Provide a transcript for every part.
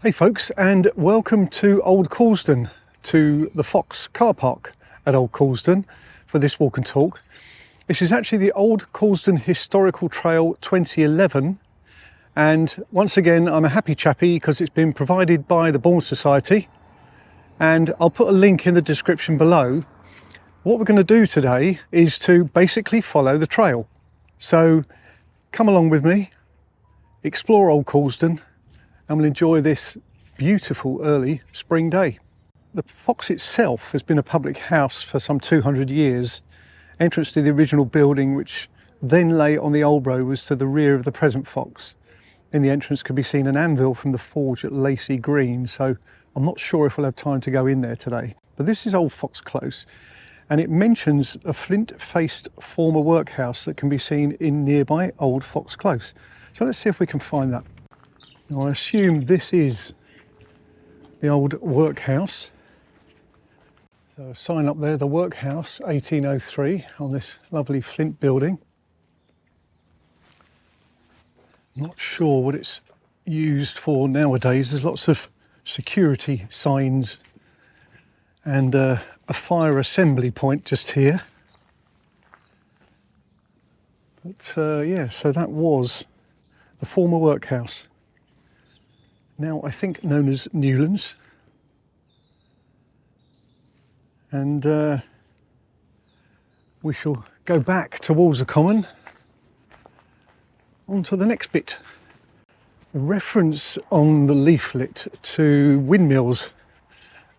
Hey folks, and welcome to Old Coulsdon, to the Fox car park at Old Coulsdon for this walk and talk. This is actually the Old Coulsdon Historical Trail 2011, and once again I'm a happy chappy because it's been provided by the Bourne Society, and I'll put a link in the description below. What we're going to do today is to basically follow the trail. So come along with me, explore Old Coulsdon, and we'll enjoy this beautiful early spring day. The Fox itself has been a public house for some 200 years. Entrance to the original building, which then lay on the old road, was to the rear of the present Fox. In the entrance could be seen an anvil from the forge at Oasis Green, so I'm not sure if we'll have time to go in there today. But this is Old Fox Close, and it mentions a flint-faced former workhouse that can be seen in nearby Old Fox Close. So let's see if we can find that. Now, I assume this is the old workhouse. So a sign up there, the Workhouse 1803, on this lovely flint building. Not sure what it's used for nowadays. There's lots of security signs and a fire assembly point just here. But yeah, so that was the former workhouse. Now I think known as Newlands, and we shall go back towards the common on to the next bit. A reference on the leaflet to Windmills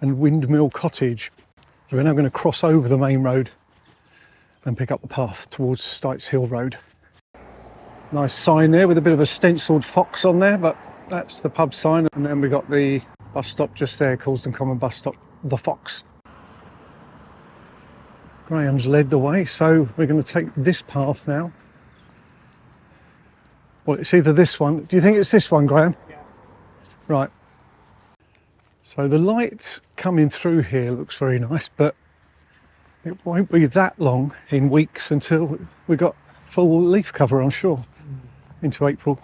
and Windmill cottage. So we're now going to cross over the main road and pick up the path towards Stites Hill Road. Nice sign there with a bit of a stenciled fox on there, but that's the pub sign. And then we got the bus stop just there, Coulsdon Common bus stop, the Fox. Graham's led the way, so we're going to take this path now. Well, it's either this one. Do you think it's this one, Graham? Yeah. Right. So the light coming through here looks very nice, but it won't be that long in weeks until we got full leaf cover, I'm sure, into April.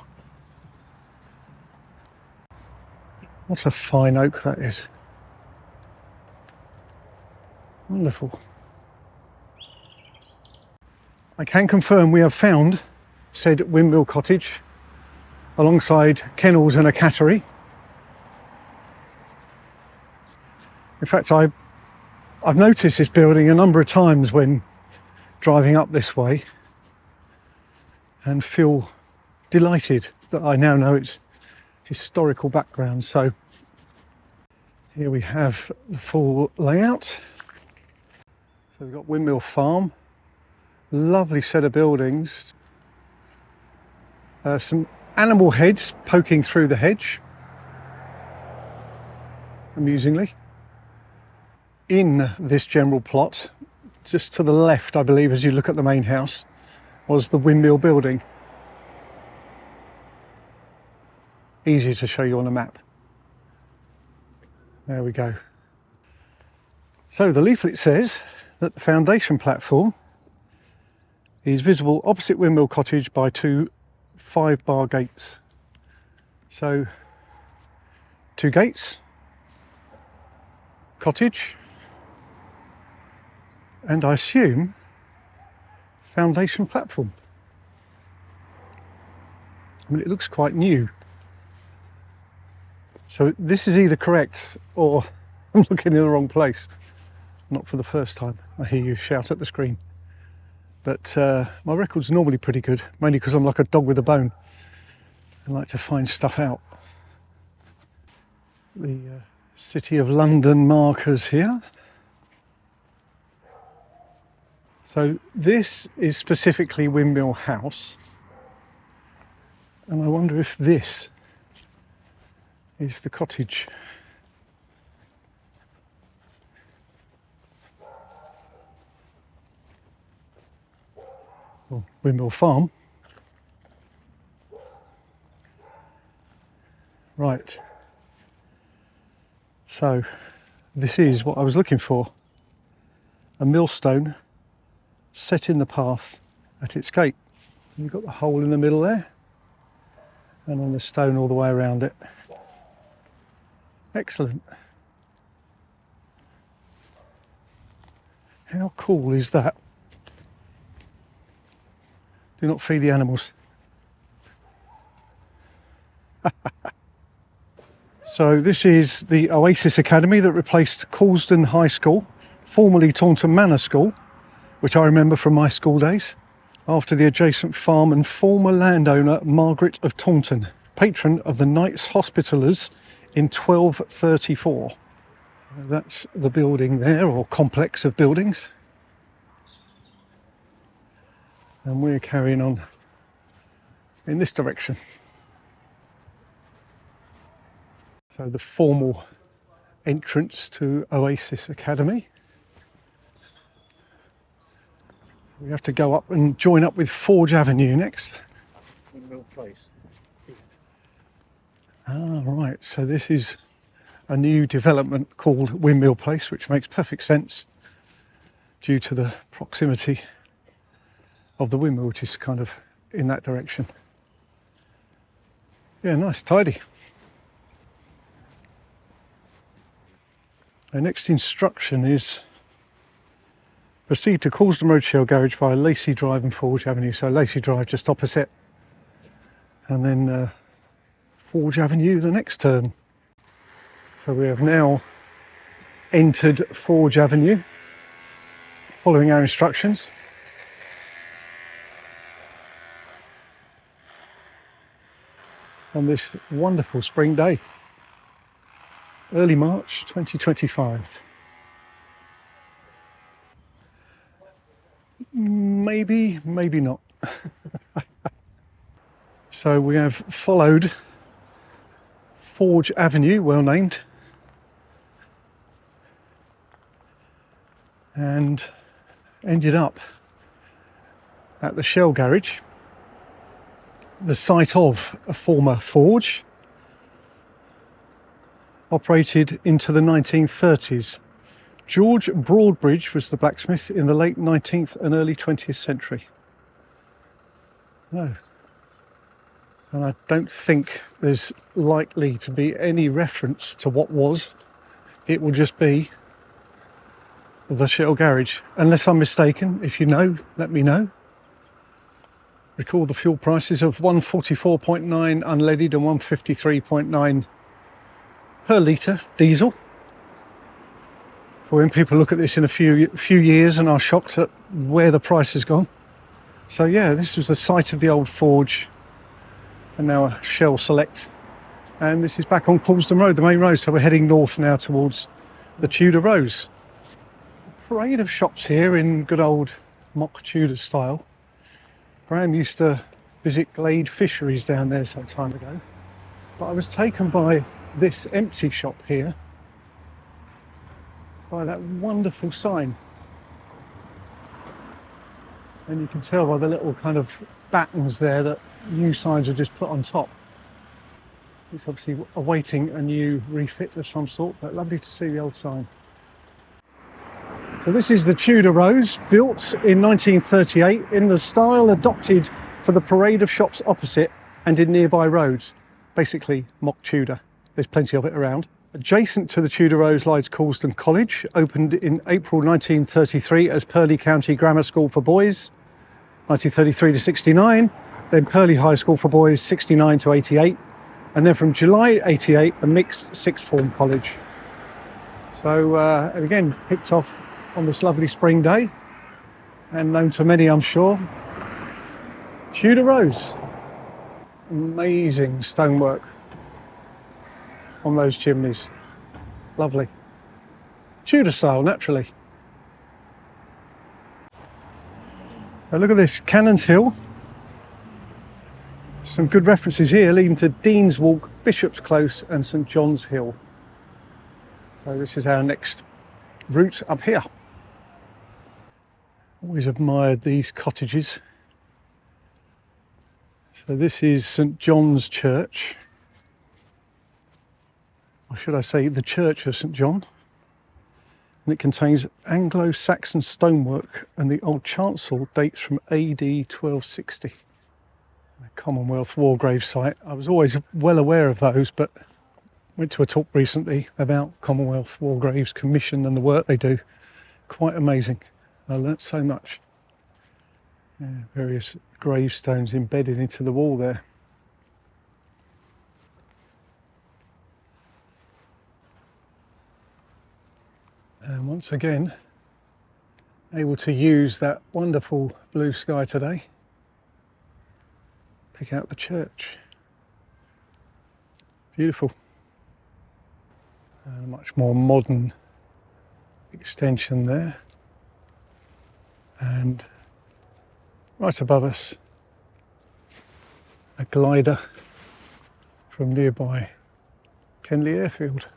What a fine oak that is. Wonderful. I can confirm we have found said Windmill cottage alongside kennels and a cattery. In fact, I've noticed this building a number of times when driving up this way and feel delighted that I now know its historical background. So here we have the full layout. So we've got Windmill Farm, lovely set of buildings, some animal heads poking through the hedge, amusingly. In this general plot, just to the left, I believe, as you look at the main house, was the Windmill building. Easy to show you on a map. There we go. So the leaflet says that the foundation platform is visible opposite Windmill Cottage by two 5-bar gates. So 2 gates, cottage, and I assume foundation platform. I mean, it looks quite new. So this is either correct or I'm looking in the wrong place. Not for the first time. I hear you shout at the screen. But my record's normally pretty good, mainly because I'm like a dog with a bone. I like to find stuff out. The City of London markers here. So this is specifically Windmill House. And I wonder if this is the cottage. Or Windmill Farm. Right. So this is what I was looking for. A millstone set in the path at its gate. You've got the hole in the middle there, and then the stone all the way around it. Excellent. How cool is that? Do not feed the animals. So this is the Oasis Academy that replaced Coulsdon High School, formerly Taunton Manor School, which I remember from my school days, after the adjacent farm and former landowner Margaret of Taunton, patron of the Knights Hospitallers in 1234. That's the building there, or complex of buildings. And we're carrying on in this direction. So the formal entrance to Oasis Academy. We have to go up and join up with Forge Avenue next. Windmill Place. Ah, right. So this is a new development called Windmill Place, which makes perfect sense due to the proximity of the windmill, which is kind of in that direction. Yeah, nice, tidy. Our next instruction is proceed to Coulsdon Road Shell Garage via Lacey Drive and Forge Avenue. So Lacey Drive just opposite, and then Forge Avenue the next turn. So we have now entered Forge Avenue, following our instructions. On this wonderful spring day, early March 2025. Maybe, maybe not. So we have followed Forge Avenue, well named, and ended up at the Shell Garage, the site of a former forge, operated into the 1930s. George Broadbridge was the blacksmith in the late 19th and early 20th century. No. And I don't think there's likely to be any reference to what was. It will just be the Shell Garage, unless I'm mistaken. If you know, let me know. Record the fuel prices of 144.9 unleaded and 153.9 per litre diesel. For when people look at this in a few years and are shocked at where the price has gone. So yeah, this was the site of the old forge, and now a Shell Select. And this is back on Coulsdon Road, the main road. So we're heading north now towards the Tuda Rose. Parade of shops here in good old mock Tudor style. Graham used to visit Glade Fisheries down there some time ago, but I was taken by this empty shop here, by that wonderful sign. And you can tell by the little kind of battens there that new signs are just put on top. It's obviously awaiting a new refit of some sort, but lovely to see the old sign. So this is the Tuda Rose, built in 1938 in the style adopted for the parade of shops opposite and in nearby roads. Basically mock Tudor. There's plenty of it around. Adjacent to the Tuda Rose lies Coulsdon College, opened in April 1933 as Purley County Grammar School for Boys, 1933 to 69, then Purley High School for Boys, 69 to 88, and then from July 88, a mixed sixth form college. So again, picked off on this lovely spring day, and known to many, I'm sure, Tuda Rose. Amazing stonework on those chimneys. Lovely. Tudor style, naturally. Now look at this, Cannons Hill. Some good references here leading to Dean's Walk, Bishop's Close and St John's Hill. So this is our next route up here. Always admired these cottages. So this is St John's Church, or should I say the Church of St John, and it contains Anglo-Saxon stonework, and the old chancel dates from AD 1260. A Commonwealth War grave site. I was always well aware of those, but Went to a talk recently about Commonwealth War Graves Commission and the work they do. Quite amazing. I learnt so much. Yeah, various gravestones embedded into the wall there. And once again, able to use that wonderful blue sky today. Pick out the church. Beautiful. And a much more modern extension there. And right above us, a glider from nearby Kenley Airfield.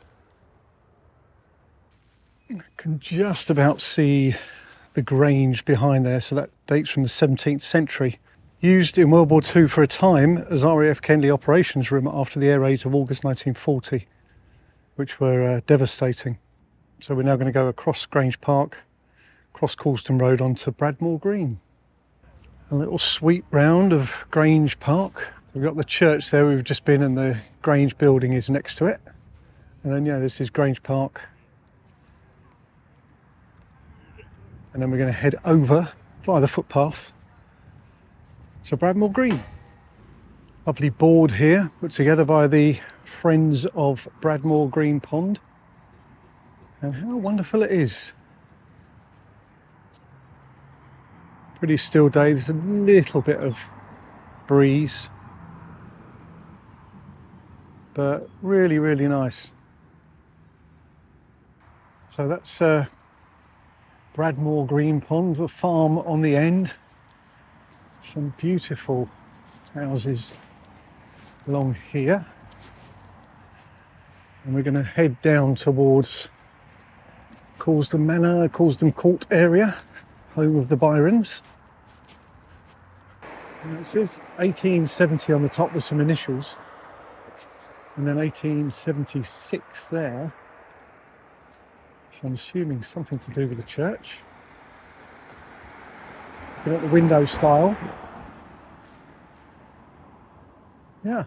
I can just about see the Grange behind there, so that dates from the 17th century. Used in World War II for a time as RAF Kenley operations room after the air raids of August 1940, which were devastating. So we're now going to go across Grange Park, across Coulsdon Road onto Bradmore Green. A little sweep round of Grange Park. So we've got the church there we've just been, and the Grange building is next to it. And then, yeah, this is Grange Park. And then we're going to head over via the footpath to Bradmore Green. Lovely board here, put together by the Friends of Bradmore Green Pond. And how wonderful it is. Pretty still day, there's a little bit of breeze. But really, really nice. So that's Bradmore Green Pond, the farm on the end. Some beautiful houses along here. And we're going to head down towards Coulsdon Manor, Coulsdon Court area, home of the Byrons. And it says 1870 on the top with some initials. And then 1876 there. So I'm assuming something to do with the church. Looking at the window style. Yeah.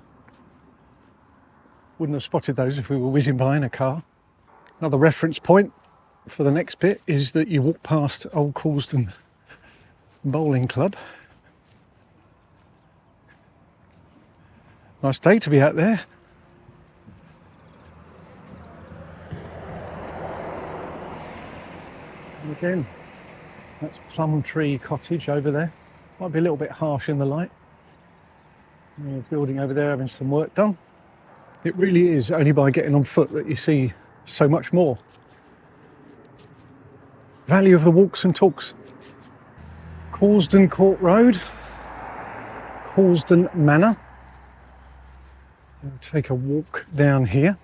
Wouldn't have spotted those if we were whizzing by in a car. Another reference point for the next bit is that you walk past Old Coulsdon Bowling Club. Nice day to be out there. And again, that's Plum Tree Cottage over there. Might be a little bit harsh in the light. Building over there having some work done. It really is only by getting on foot that you see so much more. Value of the walks and talks. Coulsdon Court Road, Coulsdon Manor. We'll take a walk down here.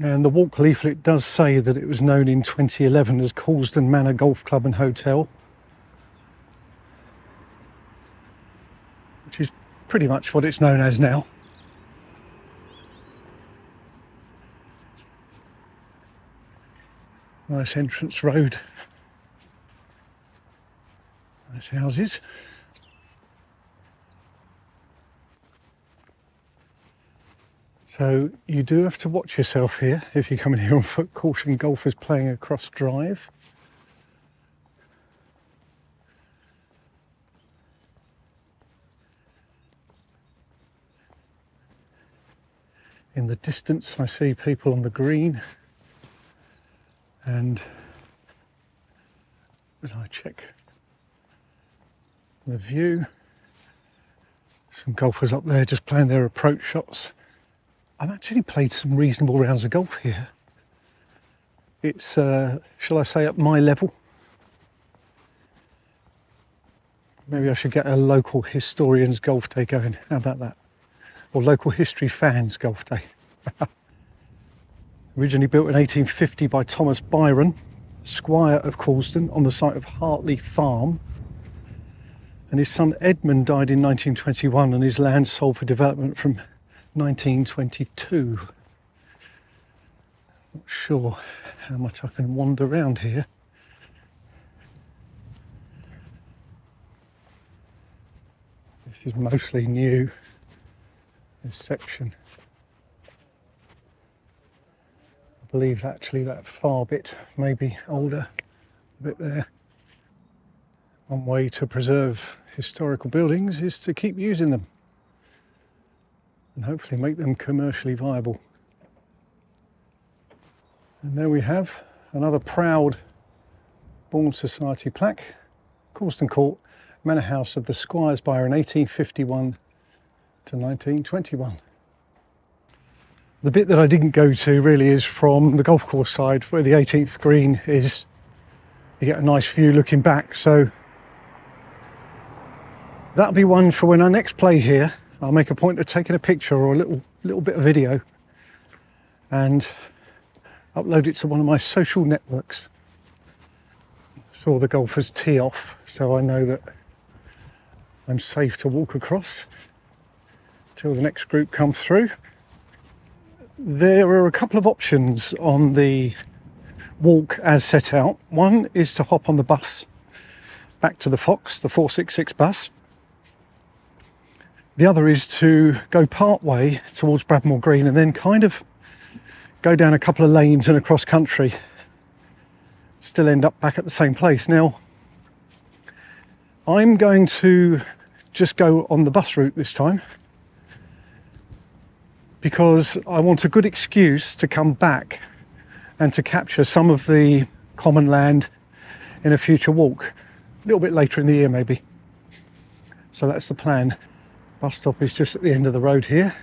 And the walk leaflet does say that it was known in 2011 as Coulsdon Manor Golf Club and Hotel, which is pretty much what it's known as now. Nice entrance road. Nice houses. So you do have to watch yourself here if you come in here on foot. Caution golfers playing across drive. In the distance I see people on the green, and as I check the view, some golfers up there just playing their approach shots. I've actually played some reasonable rounds of golf here. It's, shall I say, at my level. Maybe I should get a local historians golf day going. How about that? Or local history fans golf day. Originally built in 1850 by Thomas Byron, Squire of Coulsdon, on the site of Hartley Farm. And his son Edmund died in 1921 and his land sold for development from 1922. Not sure how much I can wander around here. This is mostly new this section. I believe actually that far bit may be older, a bit there. One way to preserve historical buildings is to keep using them and hopefully make them commercially viable. And there we have another proud Bourne Society plaque, Coulsdon Court, Manor House of the Squires Byron, 1851 to 1921. The bit that I didn't go to really is from the golf course side, where the 18th green is. You get a nice view looking back, so that'll be one for when I next play here. I'll make a point of taking a picture or a little bit of video and upload it to one of my social networks. Saw the golfers tee off, so I know that I'm safe to walk across till the next group come through. There are a couple of options on the walk as set out. One is to hop on the bus back to the Fox, the 466 bus. The other is to go part way towards Bradmore Green and then kind of go down a couple of lanes and across country, still end up back at the same place. Now, I'm going to just go on the bus route this time because I want a good excuse to come back and to capture some of the common land in a future walk, a little bit later in the year maybe. So that's the plan. Bus stop is just at the end of the road here,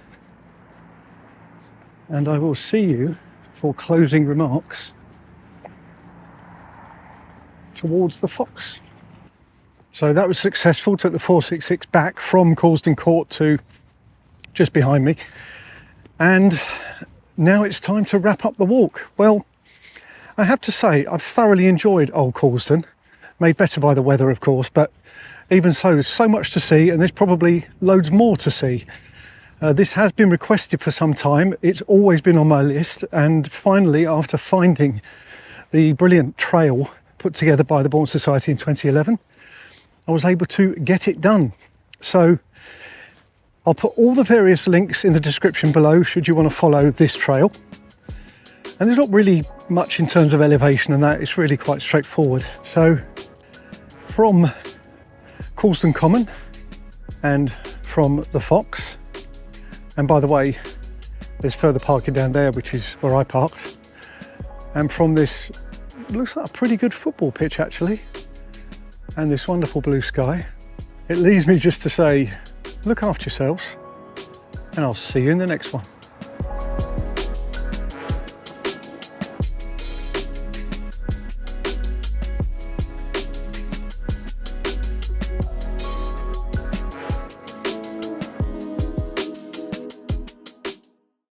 and I will see you for closing remarks towards the Fox. So that was successful. Took the 466 back from Coulsdon Court to just behind me, and now it's time to wrap up the walk. Well, I have to say I've thoroughly enjoyed Old Coulsdon, made better by the weather of course, but even so, there's so much to see, and there's probably loads more to see. This has been requested for some time. It's always been on my list, and finally, after finding the brilliant trail put together by the Bourne Society in 2011, I was able to get it done. So I'll put all the various links in the description below should you want to follow this trail. And there's not really much in terms of elevation and that, it's really quite straightforward. So from Coulsdon Common and from the Fox, and by the way, there's further parking down there, which is where I parked, and from this, looks like a pretty good football pitch actually, and this wonderful blue sky, it leaves me just to say, look after yourselves, and I'll see you in the next one.